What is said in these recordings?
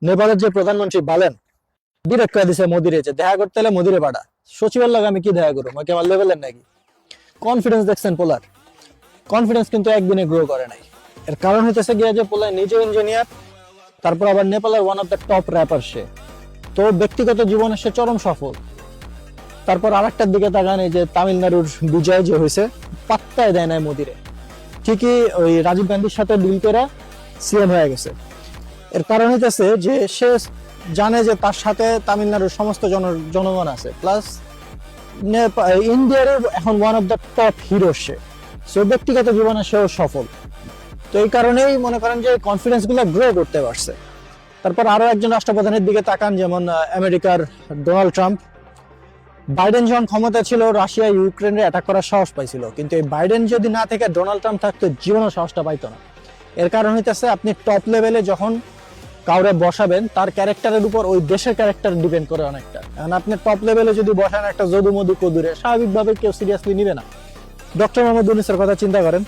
নেপালের যে প্রধানমন্ত্রী বলেন ডিরেক্ট করে দিছে মোদিরে যে দেখা করতে হলে মোদিরে পাঠা। সচিবের লাগে আমি কি দেখা করবো, আমাকে আমার লেভেলের নাকি? কনফিডেন্স দেখছেন পোলার? কনফিডেন্স কিন্তু একদিনে গ্রো করে নাই। এর কারণ হইতেছে গিয়া যে পোলার নিজে ইঞ্জিনিয়ার, তারপর আবার নেপালের one of the top rapper সে। তো ব্যক্তিগত জীবনে সে চরম সফল। তারপর আরেকটার দিকে তাকান, এই যে তামিলনাড়ুর বিজয় যে হয়েছে, পাত্তায় দেয় নাই মোদিরে। ঠিকই ওই রাজীব গান্ধীর সাথে ডিল করে সিএম হয়ে গেছে। এর কারণ হইতেছে যে সে জানে যে তার সাথে তামিলনাড়ুর সমস্ত জনগণ আছে, প্লাস ইন্ডিয়ার এখন one of the top hero say. So ব্যক্তিগত জীবনে সেও সফল। তো এই কারণেই মনে করেন যে কনফিডেন্স গুলো গ্রো করতে পারছে। তারপর আরো একজন রাষ্ট্রপ্রধানের দিকে তাকান, যেমন আমেরিকার ডোনাল্ড ট্রাম্প। বাইডেন যখন ক্ষমতা ছিল, রাশিয়া ইউক্রেনে অ্যাটাক করার সাহস পাইছিল, কিন্তু এই বাইডেন যদি না থেকে ডোনাল্ড ট্রাম্প থাকতো, জীবনও সাহসটা পাইতো না। এর কারণ হইতেছে আপনি টপ লেভেলে যখন কাউরে বসাবেন, তার ক্যারেক্টারের উপর ওই দেশের ক্যারেক্টার ডিপেন্ড করে অনেকটা। কারণ আপনি টপ লেভেলে যদি বসান একটা যদু মধু কদুরে, স্বাভাবিকভাবে কেউ সিরিয়াসলি নিবে না। ডক্টর মোহাম্মদ ইউনূসের কথা চিন্তা করেন,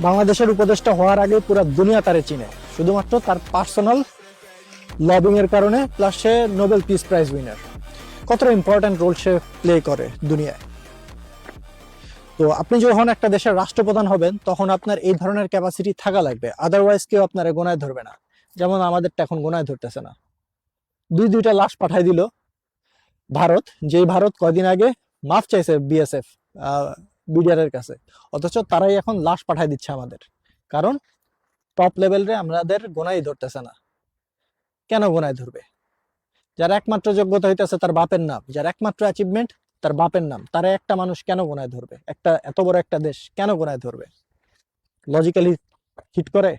বাংলাদেশের উপদেষ্টা হওয়ার আগে পুরো দুনিয়া তারে চিনে, শুধুমাত্র তার পার্সোনাল লবিং এর কারণে, প্লাস সে নোবেল পিস প্রাইজ উইনার। কতটা ইম্পর্টেন্ট রোল সে প্লে করে দুনিয়ায়। তো আপনি যখন একটা দেশের রাষ্ট্রপ্রধান হবেন, তখন আপনার এই ধরনের ক্যাপাসিটি থাকা লাগবে, আদারওয়াইজ কেউ আপনার গোনায় ধরবে না। যেমন আমাদেরটা এখন গোনায় ধরতেছে না। দুইটা লাশ পাঠাই দিল ভারত, যেই ভারত কয়দিন আগে মাফ চাইছে বিএসএফ বিডিআর এর কাছে, অথচ তারাই এখন লাশ পাঠাই দিচ্ছে আমাদের। কারণ টপ লেভেলে আমাদের গোনাই ধরতেছে না। কেন গোনায় ধরবে? যার একমাত্র যোগ্যতা হইতেছে তার বাপের নাম, যার একমাত্র অ্যাচিভমেন্ট তার বাপের নাম, তারা একটা মানুষ কেন গোনায় ধরবে? একটা এত বড় একটা দেশ কেন গোনায় ধরবে? লজিক্যালি হিট করে?